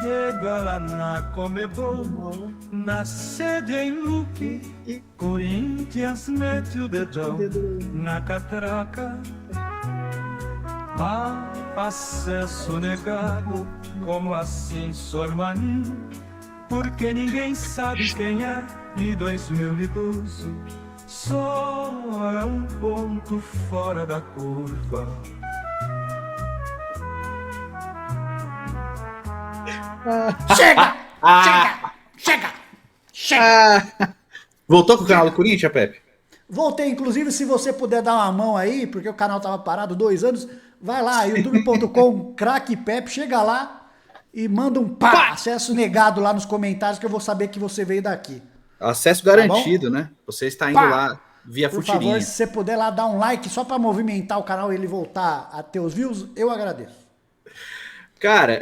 chega lá na Comebol, na sede em Luque, Corinthians mete o dedão na catraca. Acesso negado, como assim, Sormani? Porque ninguém sabe quem é de 2012. Só é um ponto fora da curva. Chega! Chega! Voltou com o canal do Corinthians, Pepe? Voltei, inclusive, se você puder dar uma mão aí, porque o canal tava parado 2 anos, vai lá, youtube.com, craque Pepe, chega lá e manda um acesso negado lá nos comentários que eu vou saber que você veio daqui. Acesso garantido, né? Você está indo lá via Por futirinha. favor, se você puder lá dar um like só pra movimentar o canal e ele voltar a ter os views, eu agradeço. Cara,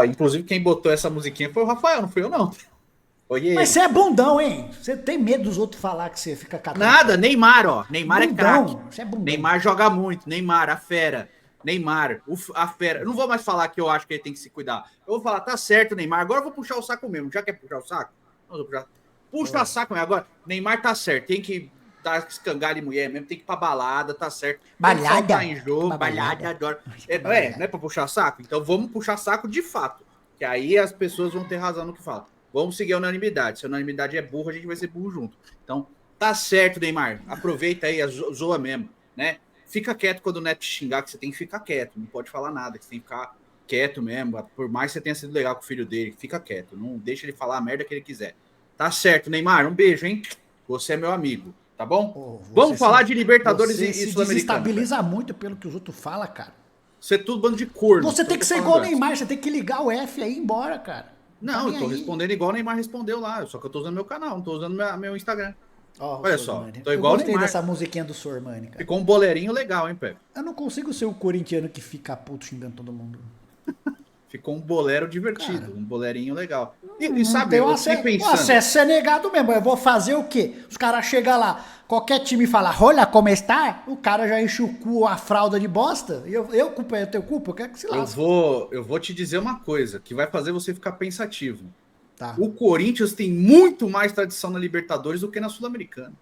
inclusive quem botou essa musiquinha foi o Rafael, não fui eu não. Mas você é bundão, hein? Você tem medo dos outros falar que você fica catando. Nada, Neymar, ó. Neymar bundão, é craque. Você é bundão. Neymar joga muito. Neymar, a fera. Neymar, a fera. Eu não vou mais falar que eu acho que ele tem que se cuidar. Eu vou falar, tá certo, Neymar. Agora eu vou puxar o saco mesmo. Já quer puxar o saco? Não, vou puxar. Puxa o saco mesmo. Agora, Neymar tá certo. Tem que dar escangalho de mulher mesmo. Tem que ir pra balada, tá certo. Balada. Tá em jogo. Balada, adoro. Não é pra puxar saco? Então vamos puxar saco de fato. Que aí as pessoas vão ter razão no que falam. Vamos seguir a unanimidade. Se a unanimidade é burro, a gente vai ser burro junto. Então, tá certo, Neymar. Aproveita aí, zoa mesmo, né? Fica quieto quando o Neto te xingar, que você tem que ficar quieto. Não pode falar nada, que você tem que ficar quieto mesmo. Por mais que você tenha sido legal com o filho dele, fica quieto. Não deixa ele falar a merda que ele quiser. Tá certo, Neymar. Um beijo, hein? Você é meu amigo, tá bom? Vamos falar de Libertadores e Sul-Americana. Você desestabiliza muito pelo que os outros falam, cara. Você é tudo bando de corno. Você tem que ser igual o Neymar, você tem que ligar o F aí e ir embora, cara. Não, eu tô respondendo igual o Neymar respondeu lá. Só que eu tô usando meu canal, não tô usando meu Instagram. Olha só, tô igual o Neymar. Eu gostei dessa musiquinha do Sormani, cara. Ficou um boleirinho legal, hein, Pepe? Eu não consigo ser o corintiano que fica puto xingando todo mundo. Ficou um bolero divertido, cara, um bolerinho legal. E sabe, eu fiquei pensando... O acesso é negado mesmo, eu vou fazer o quê? Os caras chegam lá, qualquer time fala, olha como está, o cara já enche o cu, a fralda de bosta, e eu tenho culpa, eu quero que se lasque. Eu vou te dizer uma coisa, que vai fazer você ficar pensativo. Tá. O Corinthians tem muito mais tradição na Libertadores do que na Sul-Americana.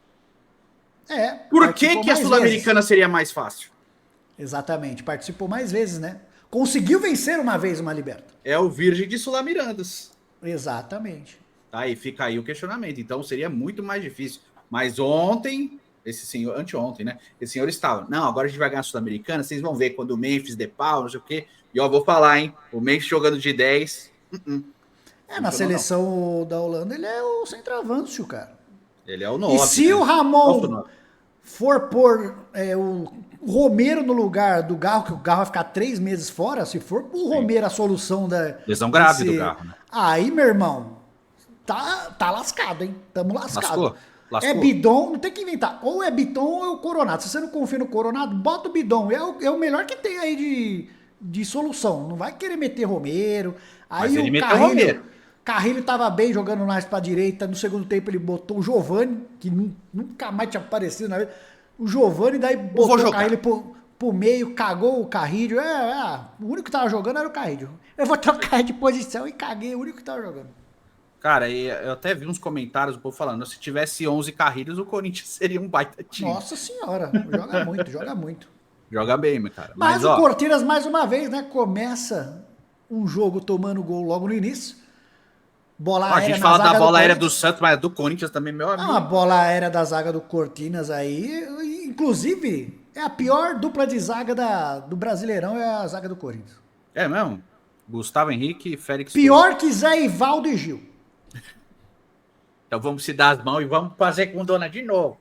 Por que a Sul-Americana seria mais fácil? Exatamente, participou mais vezes, né? Conseguiu vencer uma vez uma Liberta. É o Virgem de Sul-Mirandas. Exatamente. Aí fica aí o questionamento. Então seria muito mais difícil. Mas ontem, esse senhor, anteontem, né? Esse senhor estava. Não, agora a gente vai ganhar a Sul-Americana. Vocês vão ver quando o Memphis de pau, não sei o quê. E ó, vou falar, hein? O Memphis jogando de 10. Na seleção da Holanda, ele é o centroavante, cara. Ele é o 9. E se o Ramon for pôr o Romero no lugar do Garro, que o Garro vai ficar 3 meses fora, se for o Romero a solução da... Lesão grave do Garro, né? Aí, meu irmão, tá lascado, hein? Tamo lascado. Lascou. É bidon, não tem que inventar. Ou é bidon ou é o Coronado. Se você não confia no Coronado, bota o bidon. É o melhor que tem aí de solução. Não vai querer meter Romero. Aí mas ele meteu Romero. Carrilho tava bem jogando mais pra direita. No segundo tempo ele botou o Giovani, que nunca mais tinha aparecido na vida. O Giovani, daí botou o Carrilho pro meio, cagou o Carrilho. O único que tava jogando era o Carrilho. Eu vou trocar de posição e caguei o único que tava jogando. Cara, eu até vi uns comentários do povo falando, se tivesse 11 Carrilhos, o Corinthians seria um baita time. Nossa senhora, joga muito, joga muito. Joga bem, meu cara. Mas o Cortinas, mais uma vez, né, começa um jogo tomando gol logo no início. Bola aérea. A gente fala da bola aérea do Santos, mas do Corinthians também, meu amigo. A bola aérea da zaga do Cortinas aí, inclusive, é a pior dupla de zaga do Brasileirão, é a zaga do Corinthians. É mesmo? Gustavo Henrique e Félix. Pior que Zé Ivaldo e Gil. Então vamos se dar as mãos e vamos fazer com dona de novo.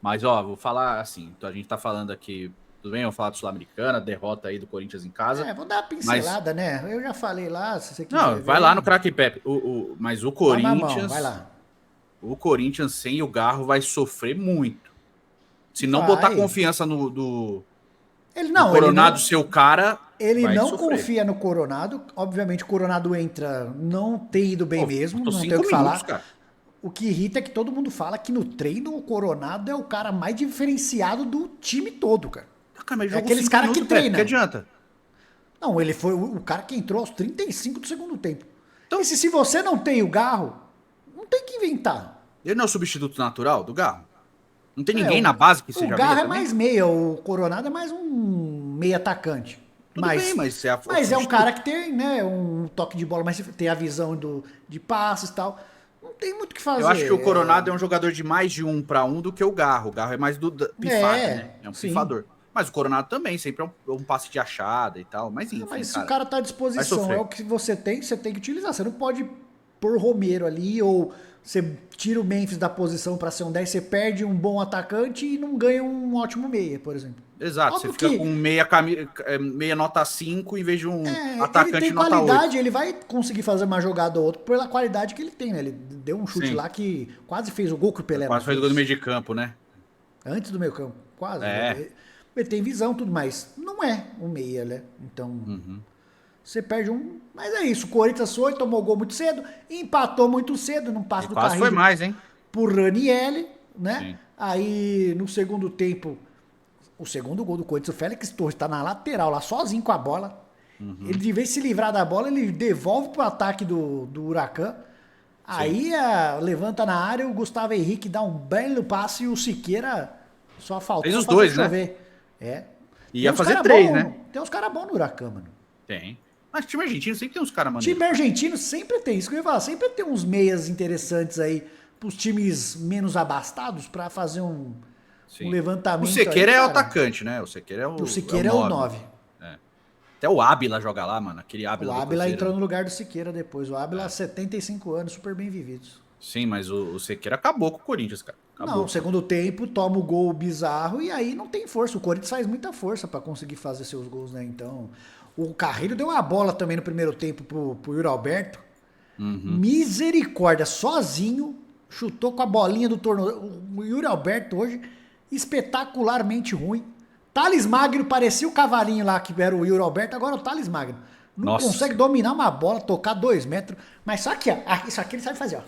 Mas, vou falar assim, então a gente tá falando aqui, tudo bem? Vamos falar do Sul-Americana, derrota aí do Corinthians em casa. Vou dar uma pincelada, né? Eu já falei lá, se você quiser. Não, vai lá no Craque Pepe. Mas o Corinthians... Vai lá. O Corinthians sem o Garro vai sofrer muito. Se não botar confiança no Coronado, seu cara... Ele não confia no Coronado. Obviamente, o Coronado entra, não tem ido bem mesmo, não tem o que falar. Cara. O que irrita é que todo mundo fala que no treino o Coronado é o cara mais diferenciado do time todo, cara. Mas é aqueles caras que treinam. Que adianta? Não, ele foi o cara que entrou aos 35 do segundo tempo. Então- E se você não tem o Garro, não tem que inventar. Ele não é o substituto natural do Garro? Não tem ninguém É, na base que o seja Garro meia é também? mais meia, o Coronado é mais um meia atacante. Tudo bem, mas você é o mas é um substituto. cara que tem, né, um toque de bola, mas tem a visão de passes e tal. Não tem muito o que fazer. Eu acho que o Coronado é um jogador de mais de 1-1 do que o Garro. O Garro é mais do pifado, né? É um sim. pifador. Mas o Coronado também, sempre é um passe de achada e tal. Mas enfim, Mas se o cara tá à vai disposição, sofrer. é o que você tem que utilizar. Você não pode pôr Romero ali, ou você tira o Memphis da posição para ser um 10, você perde um bom atacante e não ganha um ótimo meia, por exemplo. Exato, Óbvio você fica que- com meia nota 5 em vez de um Ele atacante tem nota qualidade, 8. ele vai conseguir fazer uma jogada ou outra pela qualidade que ele tem, né? Ele deu um chute Sim. lá que quase fez o gol que o Pelé Quase não fez o gol do meio de campo, né? Antes do meio campo, quase. É. Ele tem visão, tudo mais. Não é um meia, né? Então, você perde um... Mas é isso, o Corinthians foi, tomou gol muito cedo, empatou muito cedo, não passa E do quase Carrilho foi mais, hein? por Ranieri, né? Sim. Aí, no segundo tempo, o segundo gol do Corinthians, o Félix Torres tá na lateral lá, sozinho com a bola. Ele, de vez de se livrar da bola, ele devolve pro ataque do Huracan. Aí, levanta na área, o Gustavo Henrique dá um belo passe e o Siqueira só faltou Fez os fazer dois, né? chover. É. Ia Tem uns fazer cara 3, bom, né? Tem uns caras bons no Huracan, mano. Tem. Mas time argentino sempre tem uns caras maneiros. Time argentino sempre tem, isso que eu ia falar, sempre tem uns meias interessantes aí pros times menos abastados pra fazer um Sim. levantamento. O Sequeira aí, é o cara. atacante, né? O Sequeira é o. O Siqueira é o 9. Até o Ábila joga lá, mano. Aquele Ábila O do Ábila Cruzeiro. entrou no lugar do Siqueira depois. O Ábila, 75 anos, super bem vividos. Sim, mas o Sequeira acabou com o Corinthians, cara. Acabou. Não, segundo tempo, toma o gol bizarro e aí não tem força. O Corinthians faz muita força pra conseguir fazer seus gols, né? Então, o Carrilho deu uma bola também no primeiro tempo pro Yuri Alberto. Misericórdia, sozinho, chutou com a bolinha do tornozelo. O Yuri Alberto hoje, espetacularmente ruim. Thales Magno parecia o cavalinho lá que era o Yuri Alberto, agora é o Thales Magno. Não Nossa. consegue dominar uma bola, tocar 2 metros. Mas só aqui, ó. Isso aqui ele sabe fazer, ó.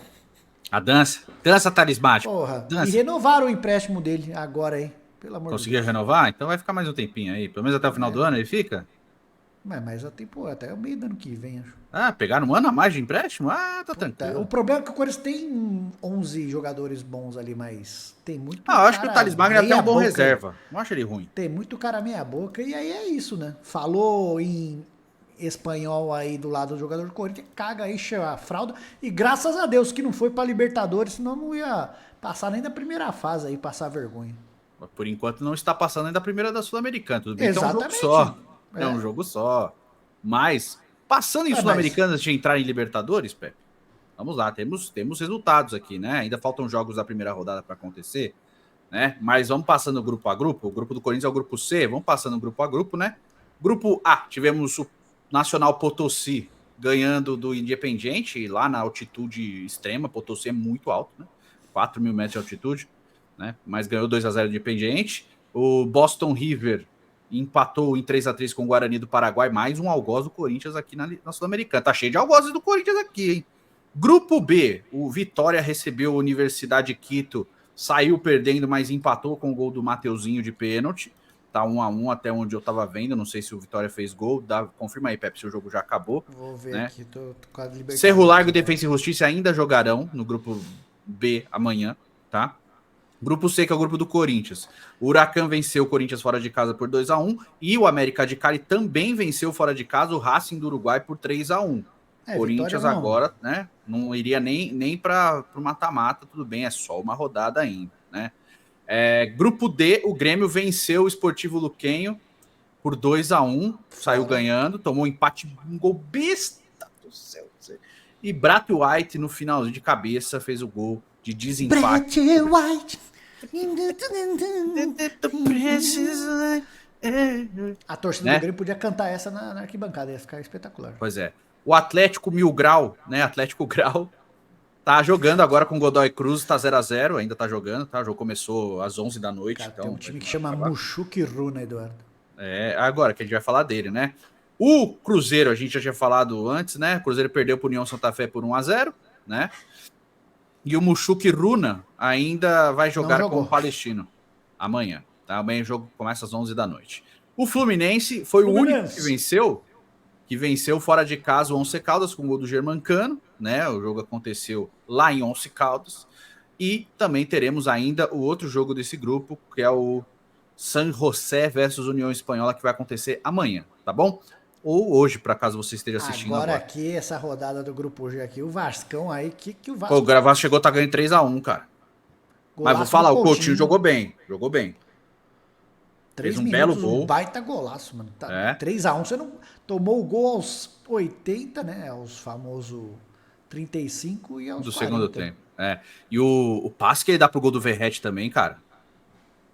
A dança. Dança talismática. Porra. Dança. E renovaram o empréstimo dele agora aí. Pelo amor de Conseguiu Deus. renovar? Então vai ficar mais um tempinho aí. Pelo menos até o final do ano ele fica? Mas até o meio do ano que vem, acho. Ah, pegaram um ano a mais de empréstimo? Ah, tá Tá. tranquilo. O problema é que o Corinthians tem 11 jogadores bons ali, mas tem muito Ah, eu acho que o Thales Magno é até um bom meia-boca. reserva. Não acho ele ruim. Tem muito cara meia boca e aí é isso, né? Falou em espanhol aí do lado do jogador do Corinthians, caga, enche a fralda e graças a Deus que não foi pra Libertadores, senão não ia passar nem da primeira fase aí, passar vergonha. Mas por enquanto não está passando ainda a primeira da Sul-Americana. Tudo bem que é um jogo Exatamente. só. É É. um jogo só. Mas, passando em Mas- Sul-Americana antes de entrar em Libertadores, Pepe, vamos lá, temos resultados aqui, né? Ainda faltam jogos da primeira rodada para acontecer, né? Mas vamos passando grupo a grupo. O grupo do Corinthians é o grupo C, vamos passando grupo a grupo, né? Grupo A, tivemos o Nacional Potosí ganhando do Independiente, lá na altitude extrema. Potosí é muito alto, né? 4.000 metros de altitude, né? Mas ganhou 2-0 do Independiente. O Boston River empatou em 3-3 com o Guarani do Paraguai, mais um algoz do Corinthians aqui na Sul-Americana. Tá cheio de algozes do Corinthians aqui, hein? Grupo B, o Vitória recebeu a Universidade de Quito, saiu perdendo, mas empatou com o gol do Mateuzinho de pênalti. Tá 1-1 até onde eu tava vendo, não sei se o Vitória fez gol. Confirma aí, Pepe, se o jogo já acabou. Vou ver né? aqui, tô com a Libertadores. Cerro Largo, Defensa e Justiça ainda jogarão no grupo B amanhã, tá? Grupo C, que é o grupo do Corinthians. O Huracan venceu o Corinthians fora de casa por 2-1 e o América de Cali também venceu fora de casa o Racing do Uruguai por 3-1. Corinthians Vitória não. agora, né, não iria nem para o mata-mata, tudo bem, é só uma rodada ainda, né? Grupo D, o Grêmio venceu o Esportivo Luquenho por 2-1, saiu ganhando, tomou um empate, um gol besta do céu. E Brat White no finalzinho de cabeça fez o gol de desempate. White. A torcida Né? do Grêmio podia cantar essa na arquibancada, ia ficar espetacular. Pois é. O Atlético Mil Grau, né? Atlético Grau, tá jogando agora com o Godoy Cruz, tá 0-0, ainda tá jogando, tá? O jogo começou às 11 da noite. Cara, então, tem um time que chama Muxuque Runa, Eduardo. Agora que a gente vai falar dele, né? O Cruzeiro, a gente já tinha falado antes, né? O Cruzeiro perdeu pro União Santa Fé por 1-0, né? E o Muxuque Runa ainda vai jogar com o Palestino amanhã, tá? Amanhã o jogo começa às 11 da noite. O Fluminense foi o único que venceu que venceu fora de casa o Once Caldas com o gol do Germancano, né? O jogo aconteceu lá em Once Caldas. E também teremos ainda o outro jogo desse grupo, que é o San José versus União Espanhola, que vai acontecer amanhã, tá bom? Ou hoje, para caso você esteja assistindo agora. Aqui, essa rodada do Grupo G aqui, o Vascão aí, que o Vasco... Pô, o Gravaz chegou, tá ganhando 3-1, cara. Mas vou falar, o Coutinho jogou bem. 3 fez um minutos, belo gol. Um baita golaço, mano. Tá, 3-1, você não tomou o gol aos 80, né? Aos famosos 35 e aos do 40. Segundo tempo. E o passe que ele dá pro gol do Verratti também, cara.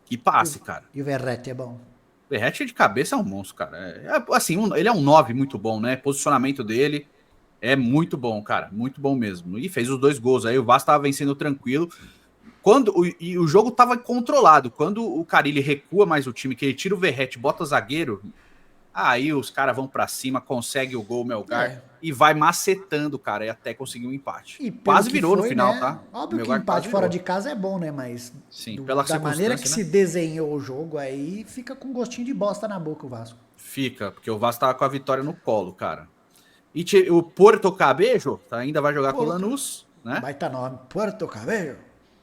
Que passe, cara. E o Verratti é bom. O Verratti de cabeça é um monstro, cara. Assim, ele é um 9 muito bom, né? Posicionamento dele é muito bom, cara. Muito bom mesmo. E fez os 2 gols. Aí o Vasco tava vencendo tranquilo. E o jogo tava controlado. Quando o Carille recua mais o time, que ele tira o Verratti, bota zagueiro, aí os caras vão pra cima, consegue o gol, o Melgar, e vai macetando, cara, e até conseguir um empate. E quase virou foi, no final, né? tá? Óbvio que empate fora de casa é bom, né? Mas sim, pela da maneira que né? se desenhou o jogo aí, fica com gostinho de bosta na boca o Vasco. Fica, porque o Vasco tava com a vitória no colo, cara. E o Porto Cabello ainda vai jogar com o Lanús, né? Baita nome, Porto Cabello.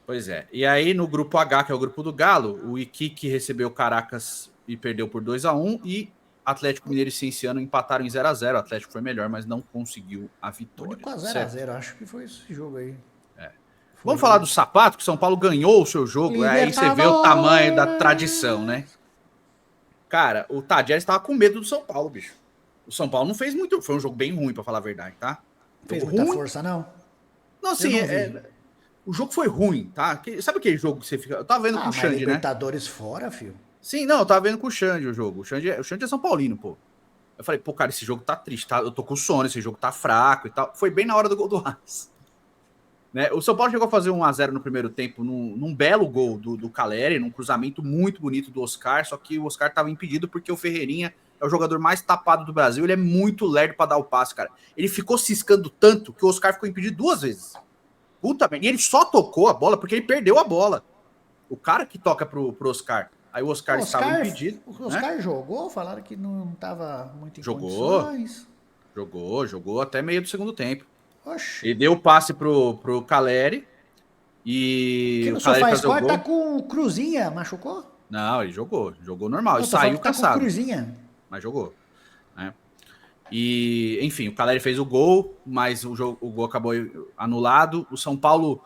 Pois é. E aí no grupo H, que é o grupo do Galo, o Iquique recebeu Caracas e perdeu por 2-1, e Atlético Mineiro e Cienciano empataram em 0-0. O Atlético foi melhor, mas não conseguiu a vitória. Único a 0-0, acho que foi esse jogo aí. Vamos falar do sapato, que São Paulo ganhou o seu jogo, aí você vê o tamanho da tradição, né? Cara, o Tadieres estava com medo do São Paulo, bicho. O São Paulo não fez muito, foi um jogo bem ruim, pra falar a verdade, tá? Fez muita força, não? Não, sim, o jogo foi ruim, tá? Sabe aquele jogo que você fica... Eu tava vendo com o Xande, né? Libertadores fora, filho. Sim, não, eu tava vendo com o Xande o jogo. O Xande é São Paulino, pô. Eu falei, pô, cara, esse jogo tá triste, tá? Eu tô com sono, esse jogo tá fraco e tal. Foi bem na hora do gol do Haas. Né? O São Paulo chegou a fazer 1-0 no primeiro tempo, num belo gol do Caleri, num cruzamento muito bonito do Oscar, só que o Oscar tava impedido porque o Ferreirinha é o jogador mais tapado do Brasil, ele é muito lerdo pra dar o passe, cara. Ele ficou ciscando tanto que o Oscar ficou impedido 2 vezes. Puta merda, e ele só tocou a bola porque ele perdeu a bola. O cara que toca pro Oscar. Aí o Oscar estava impedido. O Oscar, né? Jogou, falaram que não estava muito em jogou, condições. Jogou até meio do segundo tempo. Oxi. Ele deu o passe pro Caleri e que no o Caleri faz corte tá com o Cruzinha, machucou? Não, ele jogou normal, ele saiu cansado. Tá com Cruzinha. Mas jogou, né? E, enfim, o Caleri fez o gol, mas o gol acabou anulado. O São Paulo,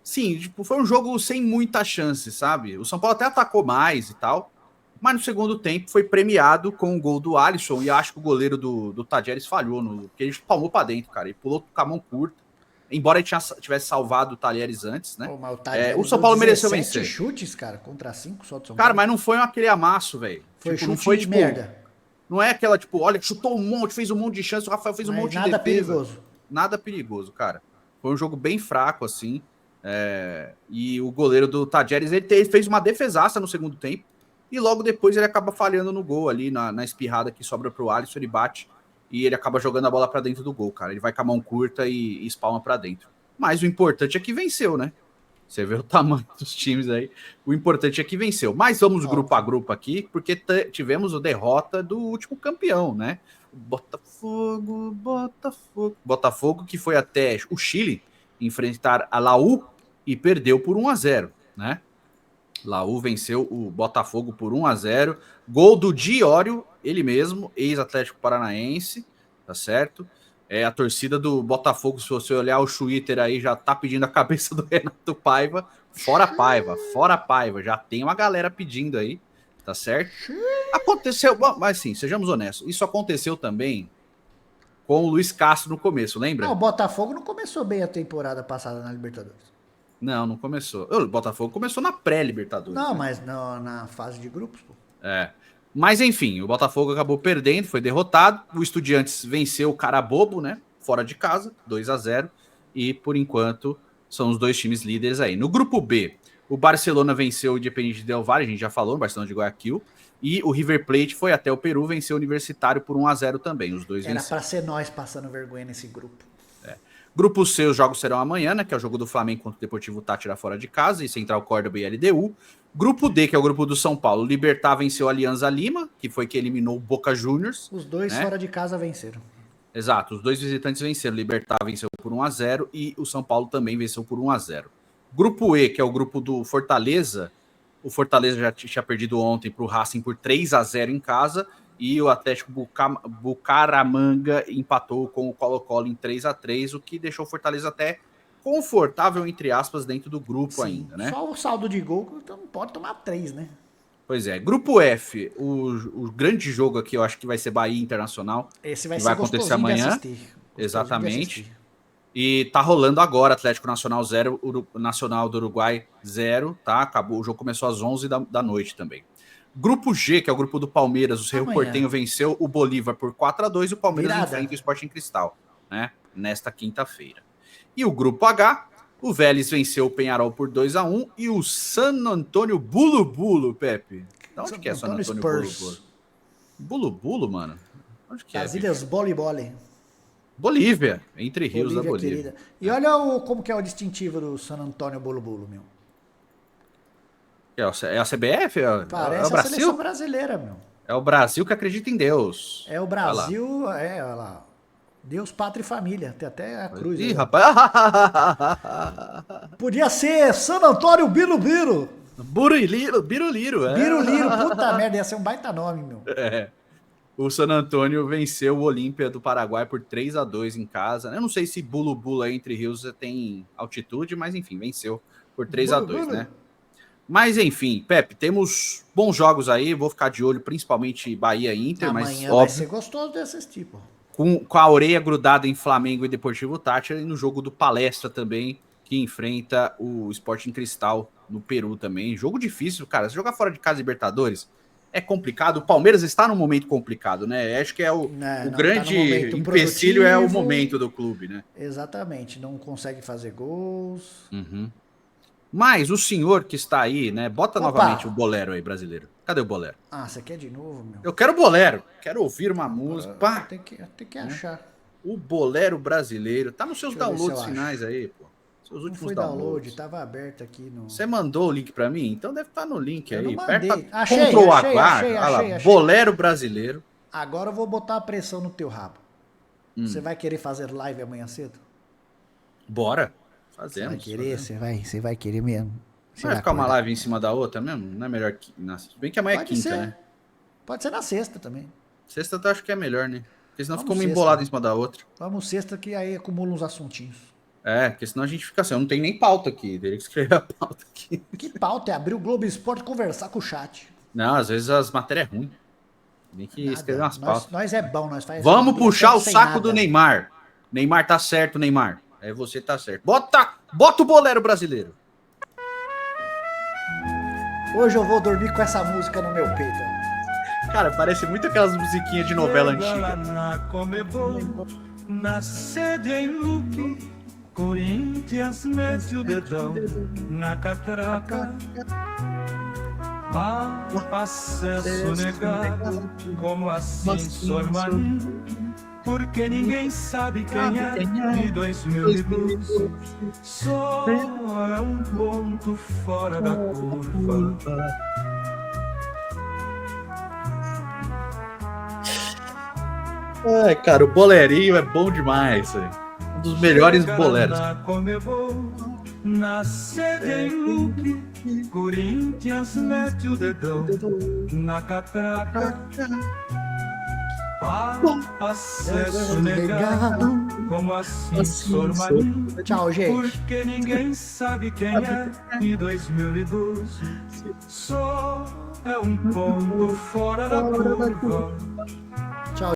sim, tipo, foi um jogo sem muita chance, sabe? O São Paulo até atacou mais e tal, mas no segundo tempo foi premiado com o gol do Alisson, e acho que o goleiro do Tadieres falhou, porque ele palmou pra dentro, cara, ele pulou com a mão curta, embora ele tivesse salvado o Talheres antes, né? Pô, o São Paulo mereceu vencer. Chutes, cara, contra 5 só do São Paulo. Cara, mas não foi aquele amasso, velho. Foi tipo, chute não foi, de tipo, merda. Não é aquela, tipo, olha, chutou um monte, fez um monte de chance, o Rafael fez um monte de defesa. Nada perigoso. Nada perigoso, cara. Foi um jogo bem fraco, assim. E o goleiro do Tadieres, ele fez uma defesaça no segundo tempo, e logo depois ele acaba falhando no gol ali, na espirrada que sobra pro Alisson, ele bate, e ele acaba jogando a bola pra dentro do gol, cara. Ele vai com a mão curta e espalma pra dentro. Mas o importante é que venceu, né? Você vê o tamanho dos times aí. O importante é que venceu. Mas vamos grupo a grupo aqui, porque tivemos a derrota do último campeão, né? Botafogo, que foi até o Chile enfrentar a Laú e perdeu por 1-0, né? Laú venceu o Botafogo por 1-0. Gol do Diório, ele mesmo, ex-Atlético Paranaense, tá certo? A torcida do Botafogo, se você olhar o Twitter aí, já tá pedindo a cabeça do Renato Paiva. Fora Paiva. Já tem uma galera pedindo aí, tá certo? Aconteceu, mas sim, sejamos honestos. Isso aconteceu também com o Luiz Castro no começo, lembra? Não, o Botafogo não começou bem a temporada passada na Libertadores. Não começou. O Botafogo começou na pré-Libertadores. Não, né? mas na fase de grupos, pô. Mas enfim, o Botafogo acabou perdendo, foi derrotado. O Estudiantes venceu o Carabobo, né? Fora de casa, 2-0. E por enquanto são os dois times líderes aí. No grupo B, o Barcelona venceu o Independiente Del Valle, a gente já falou, o Barcelona de Guayaquil. E o River Plate foi até o Peru, venceu o Universitário por 1-0 também. Os dois Era venceram. pra ser nós passando vergonha nesse grupo. Grupo C, os jogos serão amanhã, né? Que é o jogo do Flamengo contra o Deportivo Táchira fora de casa e Central Córdoba e LDU. Grupo D, que é o grupo do São Paulo. Libertad venceu a Alianza Lima, que foi que eliminou o Boca Juniors. Os dois né? fora de casa venceram. Exato, os dois visitantes venceram. Libertad venceu por 1-0 e o São Paulo também venceu por 1-0. Grupo E, que é o grupo do Fortaleza. O Fortaleza já tinha perdido ontem para o Racing por 3-0 em casa. E o Atlético Bucaramanga empatou com o Colo-Colo em 3-3, o que deixou o Fortaleza até confortável, entre aspas, dentro do grupo ainda, né? Só o saldo de gol, então pode tomar 3, né? Pois é. Grupo F, o grande jogo aqui, eu acho que vai ser Bahia Internacional. Esse vai que ser acontecer amanhã. Exatamente. E tá rolando agora, Atlético Nacional 0, Nacional do Uruguai 0, tá? Acabou, o jogo começou às 11 da noite também. Grupo G, que é o grupo do Palmeiras, o Cerro Porteño venceu o Bolívar por 4-2 e o Palmeiras enfrenta o Sporting Cristal, né? Nesta quinta-feira. E o Grupo H, o Vélez venceu o Peñarol por 2-1 e o San Antônio Bulu-Bulu, Pepe. De onde que é San Antônio Bulu-Bulu? Bulu-Bulu, mano? Onde que As Ilhas Boli-Boli. Bolívia, entre rios da Bolívia. Querida. E olha como que é o distintivo do San Antônio Bulu-Bulu, meu. É a CBF? Parece é o Brasil? a seleção brasileira, meu. É o Brasil que acredita em Deus. É o Brasil, olha lá. Deus, pátria e família. Tem até a cruz. Ih, rapaz. Podia ser San Antônio Birubiru. Biruliro. Biruliro, puta merda, ia ser um baita nome, meu. É. O San Antônio venceu o Olímpia do Paraguai por 3-2 em casa. Eu não sei se Bulu-Bulu aí entre rios tem altitude, mas enfim, venceu por 3-2, né? Mas enfim, Pepe, temos bons jogos aí. Vou ficar de olho, principalmente Bahia e Inter. Amanhã mas vai óbvio, ser gostoso de assistir, pô. Com a orelha grudada em Flamengo e Deportivo Táchira, e no jogo do Palestra também, que enfrenta o Sporting Cristal no Peru também. Jogo difícil, cara. Se jogar fora de casa Libertadores é complicado. O Palmeiras está num momento complicado, né? Acho que é o grande empecilho é o momento do clube, né? Exatamente. Não consegue fazer gols. Uhum. Mas o senhor que está aí, né? Bota novamente o bolero aí, brasileiro. Cadê o bolero? Ah, você quer de novo, meu? Eu quero bolero. Quero ouvir uma música. Pá. Tem que achar. O bolero brasileiro. Tá nos seus downloads finais aí, pô. Seus últimos não foi download, tava aberto aqui no... Você mandou o link pra mim? Então deve estar no link aí. Aperta achei. Bolero brasileiro. Agora eu vou botar a pressão no teu rabo. Você vai querer fazer live amanhã cedo? Bora. Fazemos. Você vai querer mesmo. Vai ficar uma live em cima da outra mesmo? Não é melhor que... Bem que amanhã é quinta, né? Pode ser na sexta também. Sexta eu acho que é melhor, né? Porque senão ficou meio embolado em cima da outra. Vamos sexta que aí acumula uns assuntinhos. É, porque senão a gente fica assim, eu não tenho nem pauta aqui, teria que escrever a pauta aqui. Que pauta? É abrir o Globo Esporte e conversar com o chat. Não, às vezes as matérias é ruins. Tem que escrever umas pautas. Nós é bom, nós faz. Vamos puxar o saco do Neymar. Neymar tá certo, Neymar. É você tá certo. Bota o bolero brasileiro. Hoje eu vou dormir com essa música no meu peito. Cara, parece muito aquelas musiquinhas de novela antiga. Na sede em Luque, Corinthians mete o dedão na catraca. Acesso negado, como assim Sormani? Porque ninguém sabe quem é de 2012. Só é um ponto fora da curva. Ai, cara, o bolerinho é bom demais. Um dos melhores boleros. Na sede em Luque, Corinthians mete o dedão na catraca. Acesso negado, como assim Sormani? Tchau, gente. Porque ninguém sabe quem é de 2012. Só é um ponto fora da curva.